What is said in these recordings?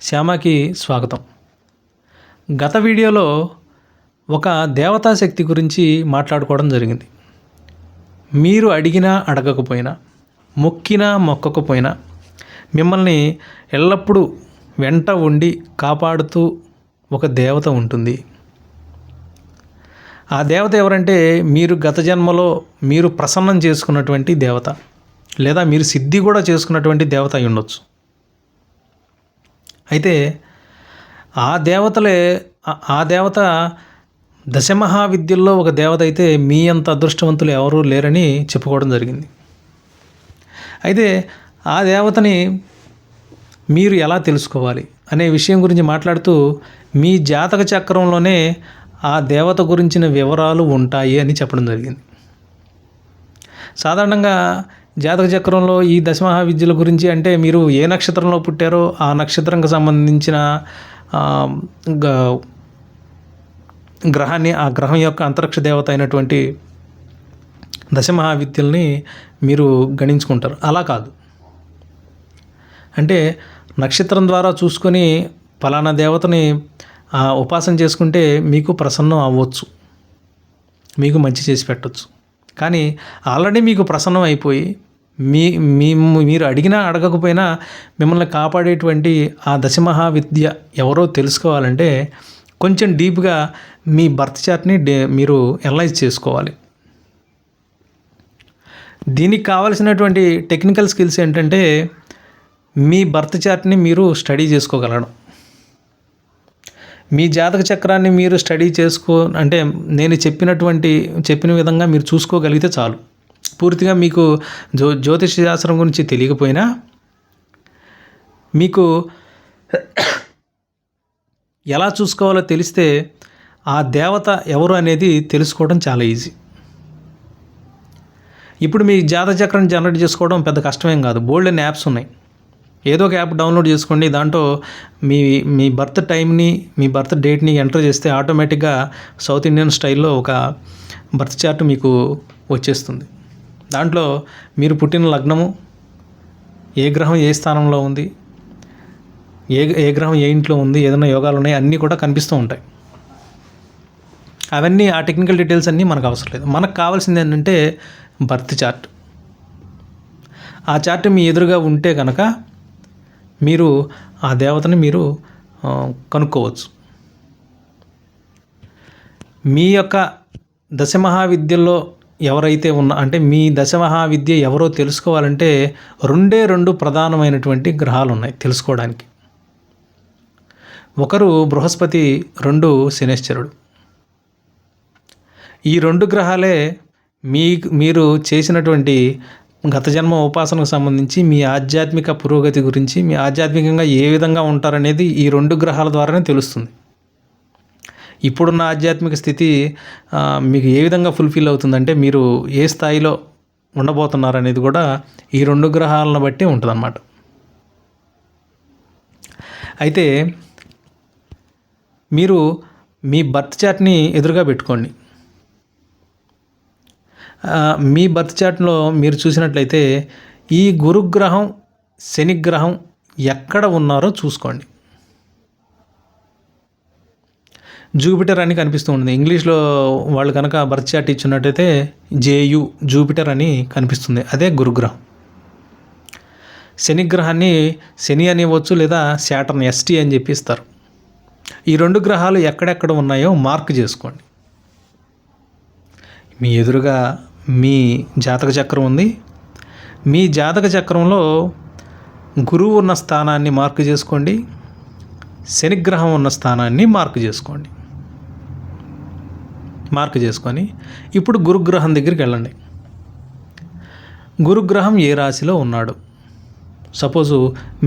శ్యామకి స్వాగతం. గత వీడియోలో ఒక దేవతా శక్తి గురించి మాట్లాడుకోవడం జరిగింది. మీరు అడిగినా అడగకపోయినా, మొక్కినా మొక్కకపోయినా మిమ్మల్ని ఎల్లప్పుడూ వెంట ఉండి కాపాడుతూ ఒక దేవత ఉంటుంది. ఆ దేవత ఎవరంటే మీరు గత జన్మలో మీరు ప్రసన్నం చేసుకున్నటువంటి దేవత, లేదా మీరు సిద్ధి కూడా చేసుకున్నటువంటి దేవత అయి ఉండొచ్చు. అయితే ఆ దేవత దశమహావిద్యల్లో ఒక దేవత అయితే మీ అంత అదృష్టవంతులు ఎవరూ లేరని చెప్పుకోవడం జరిగింది. అయితే ఆ దేవతని మీరు ఎలా తెలుసుకోవాలి అనే విషయం గురించి మాట్లాడుతూ మీ జాతక చక్రంలోనే ఆ దేవత గురించిన వివరాలు ఉంటాయి అని చెప్పడం జరిగింది. సాధారణంగా జాతక చక్రంలో ఈ దశమహావిద్యల గురించి అంటే మీరు ఏ నక్షత్రంలో పుట్టారో ఆ నక్షత్రంకి సంబంధించిన గ్రహాన్ని, ఆ గ్రహం యొక్క అంతరిక్ష దేవత అయినటువంటి దశమహావిద్యల్ని మీరు గణించుకుంటారు. అలా కాదు, అంటే నక్షత్రం ద్వారా చూసుకొని ఫలానా దేవతని ఉపాసన చేసుకుంటే మీకు ప్రసన్నం అవ్వచ్చు, మీకు మంచి చేసి పెట్టవచ్చు. కానీ ఆల్రెడీ మీకు ప్రసన్నం అయిపోయి మీరు అడిగినా అడగకపోయినా మిమ్మల్ని కాపాడేటువంటి ఆ దశమహావిద్య ఎవరో తెలుసుకోవాలంటే కొంచెం డీప్గా మీ బర్త్ చార్ట్ని మీరు అనలైజ్ చేసుకోవాలి. దీనికి కావాల్సినటువంటి టెక్నికల్ స్కిల్స్ ఏంటంటే మీ బర్త్ చార్ట్ని మీరు స్టడీ చేసుకోగలడం. మీ జాతక చక్రాన్ని మీరు స్టడీ అంటే నేను చెప్పిన విధంగా మీరు చూసుకోగలిగితే చాలు. పూర్తిగా మీకు జ్యోతిష శాస్త్రం గురించి తెలియకపోయినా మీకు ఎలా చూసుకోవాలో తెలిస్తే ఆ దేవత ఎవరు అనేది తెలుసుకోవడం చాలా ఈజీ. ఇప్పుడు మీ జాతక చక్రాన్ని జనరేట్ చేసుకోవడం పెద్ద కష్టమేం కాదు. బోల్డ్ అనే యాప్స్ ఉన్నాయి. ఏదో ఒక యాప్ డౌన్లోడ్ చేసుకోండి. దాంట్లో మీ బర్త్ టైంని, మీ బర్త్ డేట్ని ఎంటర్ చేస్తే ఆటోమేటిక్గా సౌత్ ఇండియన్ స్టైల్లో ఒక బర్త్ చార్ట్ మీకు వచ్చేస్తుంది. దాంట్లో మీరు పుట్టిన లగ్నము, ఏ గ్రహం ఏ స్థానంలో ఉంది, ఏ గ్రహం ఏ ఇంట్లో ఉంది, ఏదైనా యోగాలు ఉన్నాయి, అన్నీ కూడా కనిపిస్తూ ఉంటాయి. అవన్నీ ఆ టెక్నికల్ డీటెయిల్స్ అన్నీ మనకు అవసరం లేదు. మనకు కావాల్సింది ఏంటంటే బర్త్ చార్ట్. ఆ చార్ట్ మీ ఎదురుగా ఉంటే కనుక మీరు ఆ దేవతని మీరు కనుక్కోవచ్చు. మీ యొక్క దశమహావిద్యల్లో ఎవరైతే అంటే మీ దశమహావిద్య ఎవరో తెలుసుకోవాలంటే రెండు ప్రధానమైనటువంటి గ్రహాలు ఉన్నాయి తెలుసుకోవడానికి. ఒకరు బృహస్పతి, 2 శనేశ్వరుడు. ఈ 2 గ్రహాలే మీరు చేసినటువంటి గత జన్మ ఉపాసనకు సంబంధించి మీ ఆధ్యాత్మిక పురోగతి గురించి, మీ ఆధ్యాత్మికంగా ఏ విధంగా ఉంటారనేది ఈ 2 గ్రహాల ద్వారానే తెలుస్తుంది. ఇప్పుడున్న ఆధ్యాత్మిక స్థితి మీకు ఏ విధంగా ఫుల్ఫిల్ అవుతుందంటే మీరు ఏ స్థాయిలో ఉండబోతున్నారు అనేది కూడా ఈ 2 గ్రహాలను బట్టి ఉంటుందన్నమాట. అయితే మీరు మీ బర్త్ చార్ట్ని ఎదురుగా పెట్టుకోండి. మీ బర్త్ చార్ట్లో మీరు చూసినట్లయితే ఈ గురుగ్రహం, శనిగ్రహం ఎక్కడ ఉన్నారో చూసుకోండి. జూపిటర్ అని కనిపిస్తూ ఉంటుంది. ఇంగ్లీష్లో వాళ్ళు కనుక బర్త్ చార్ట్ ఇచ్చినట్టయితే జూపిటర్ అని కనిపిస్తుంది. అదే గురుగ్రహం. శనిగ్రహాన్ని శని అని ఇవ్వచ్చు, లేదా శాటర్న్ ST అని చెప్పి ఇస్తారు. ఈ 2 గ్రహాలు ఎక్కడెక్కడ ఉన్నాయో మార్క్ చేసుకోండి. మీ ఎదురుగా మీ జాతక చక్రం ఉంది. మీ జాతక చక్రంలో గురువు ఉన్న స్థానాన్ని మార్క్ చేసుకోండి, శనిగ్రహం ఉన్న స్థానాన్ని మార్క్ చేసుకోండి. మార్క్ చేసుకొని ఇప్పుడు గురుగ్రహం దగ్గరికి వెళ్ళండి. గురుగ్రహం ఏ రాశిలో ఉన్నాడు? సపోజు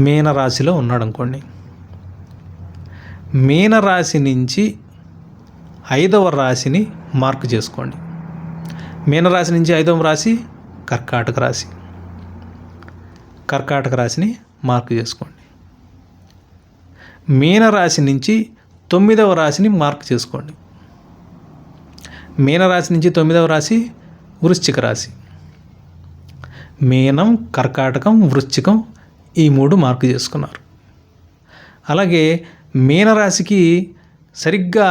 మీన రాశిలో ఉన్నాడు అనుకోండి. మీన రాశి నుంచి 5వ రాశిని మార్క్ చేసుకోండి. మీన రాశి నుంచి 5వ రాశి కర్కాటక రాశి. కర్కాటక రాశిని మార్క్ చేసుకోండి. మీన రాశి నుంచి 9వ రాశిని మార్క్ చేసుకోండి. మీన రాశి నుంచి 9వ రాశి వృశ్చిక రాశి. మీనం, కర్కాటకం, వృశ్చికం ఈ 3 మార్కు చేసుకున్నారు. అలాగే మీనరాశికి సరిగ్గా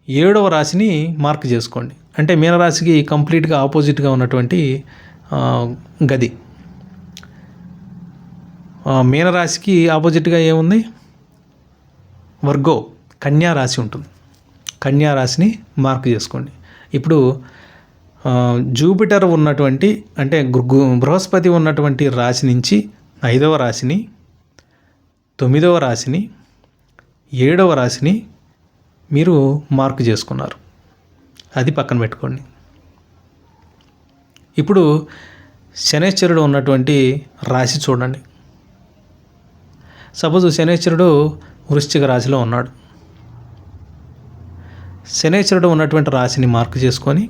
7వ రాశిని మార్క్ చేసుకోండి. అంటే మీనరాశికి కంప్లీట్గా ఆపోజిట్గా ఉన్నటువంటి గది. మీనరాశికి ఆపోజిట్గా ఏముంది? వర్గో, కన్యా రాశి ఉంటుంది. కన్యా రాశిని మార్క్ చేసుకోండి. ఇప్పుడు జూపిటర్ ఉన్నటువంటి అంటే బృహస్పతి ఉన్నటువంటి రాశి నుంచి 5వ రాశిని, 9వ రాశిని, 7వ రాశిని మీరు మార్క్ చేసుకున్నారు. అది పక్కన పెట్టుకోండి. ఇప్పుడు శనైశ్చరుడు ఉన్నటువంటి రాశి చూడండి. సపోజ్ శనైశ్చరుడు వృశ్చిక రాశిలో ఉన్నాడు. శనైశ్చరుడు ఉన్నటువంటి రాశిని మార్క్ చేసుకొని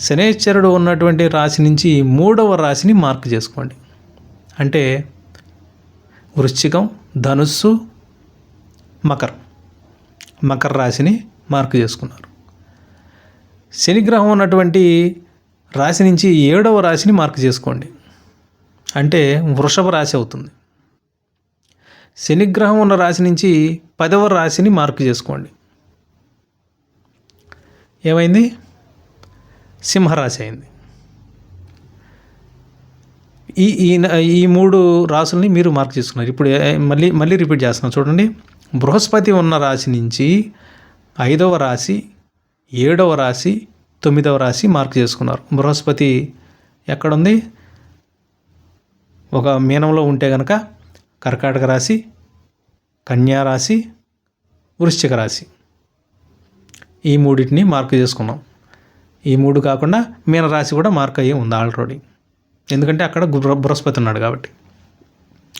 శనైశ్చరుడు ఉన్నటువంటి రాశి నుంచి 3వ రాశిని మార్క్ చేసుకోండి. అంటే వృశ్చికం, ధనుస్సు, మకర రాశిని మార్క్ చేసుకున్నారు. శనిగ్రహం ఉన్నటువంటి రాశి నుంచి 7వ రాశిని మార్క్ చేసుకోండి. అంటే వృషభ రాశి అవుతుంది. శనిగ్రహం ఉన్న రాశి నుంచి 10వ రాశిని మార్క్ చేసుకోండి. ఏమైంది? సింహరాశి అయింది. ఈ 3 రాశుల్ని మీరు మార్క్ చేసుకున్నారు. ఇప్పుడు మళ్ళీ రిపీట్ చేస్తున్నాం చూడండి. బృహస్పతి ఉన్న రాశి నుంచి 5వ రాశి, 7వ రాశి, 9వ రాశి మార్క్ చేసుకున్నారు. బృహస్పతి ఎక్కడుంది? ఒక మీనంలో ఉంటే కనుక కర్కాటక రాశి, కన్యా రాశి, వృశ్చిక రాశి, ఈ 3టిని మార్క్ చేసుకున్నాం. ఈ 3 కాకుండా మీనరాశి కూడా మార్క్ అయ్యి ఉంది ఆల్రెడీ, ఎందుకంటే అక్కడ బృహస్పతి ఉన్నాడు కాబట్టి.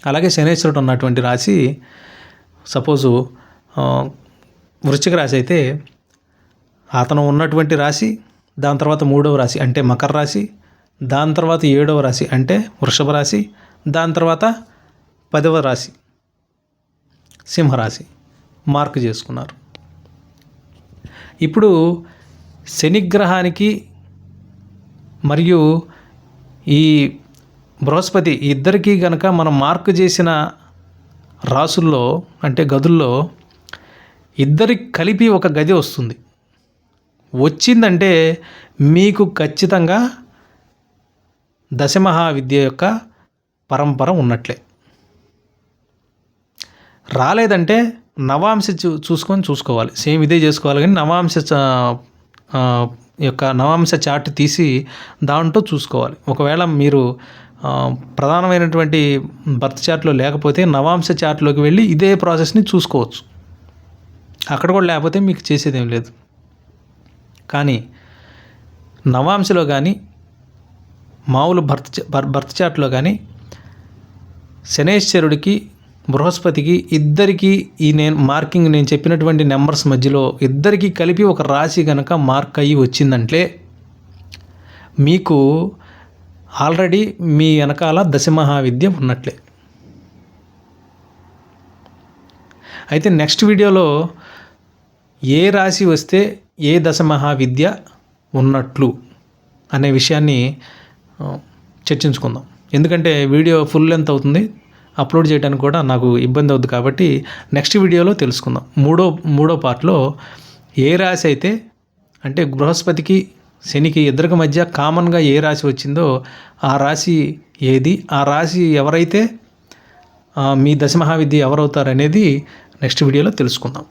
అలాగే శనైశ్వరుడు ఉన్నటువంటి రాశి సపోజు వృశ్చిక రాశి అయితే అతను ఉన్నటువంటి రాశి, దాని తర్వాత 3వ రాశి అంటే మకర రాశి, దాని తర్వాత 7వ రాశి అంటే వృషభ రాశి, దాని తర్వాత 10వ రాశి సింహరాశి మార్క్ చేసుకున్నారు. ఇప్పుడు శనిగ్రహానికి మరియు ఈ బృహస్పతి ఇద్దరికీ గనక మనం మార్క్ చేసిన రాసుల్లో అంటే గదుల్లో ఇద్దరికి కలిపి ఒక గది వస్తుంది. వచ్చిందంటే మీకు ఖచ్చితంగా దశమహావిద్య యొక్క పరంపర ఉన్నట్లే. రాలేదంటే నవాంశ చూసుకోవాలి. సేమ్ ఇదే చేసుకోవాలి, కానీ నవాంశ చార్ట్ తీసి దాంట్లో చూసుకోవాలి. ఒకవేళ మీరు ప్రధానమైనటువంటి బర్త్ చార్ట్లో లేకపోతే నవాంశ చార్ట్లోకి వెళ్ళి ఇదే ప్రాసెస్ని చూసుకోవచ్చు. అక్కడ కూడా లేకపోతే మీకు చేసేదేం లేదు. కానీ నవాంశలో కానీ మామూలు బర్త్ చార్ట్లో కానీ శనైశ్వరుడికి బృహస్పతికి ఇద్దరికి నేను చెప్పినటువంటి నెంబర్స్ మధ్యలో ఇద్దరికి కలిపి ఒక రాశి కనుక మార్క్ అయ్యి వచ్చిందంటే మీకు ఆల్రెడీ మీ వెనకాల దశమహావిద్య ఉన్నట్లే. అయితే నెక్స్ట్ వీడియోలో ఏ రాశి వస్తే ఏ దశమహావిద్య ఉన్నట్లు అనే విషయాన్ని చర్చించుకుందాం. ఎందుకంటే వీడియో ఫుల్ లెంత్ అవుతుంది, అప్లోడ్ చేయడానికి కూడా నాకు ఇబ్బంది అవుతుంది. కాబట్టి నెక్స్ట్ వీడియోలో తెలుసుకుందాం. మూడో పార్ట్లో ఏ రాశి అయితే అంటే బృహస్పతికి శనికి ఇద్దరికి మధ్య కామన్గా ఏ రాశి వచ్చిందో ఆ రాశి ఏది, ఆ రాశి ఎవరైతే మీ దశమహావిద్య ఎవరవుతారనేది నెక్స్ట్ వీడియోలో తెలుసుకుందాం.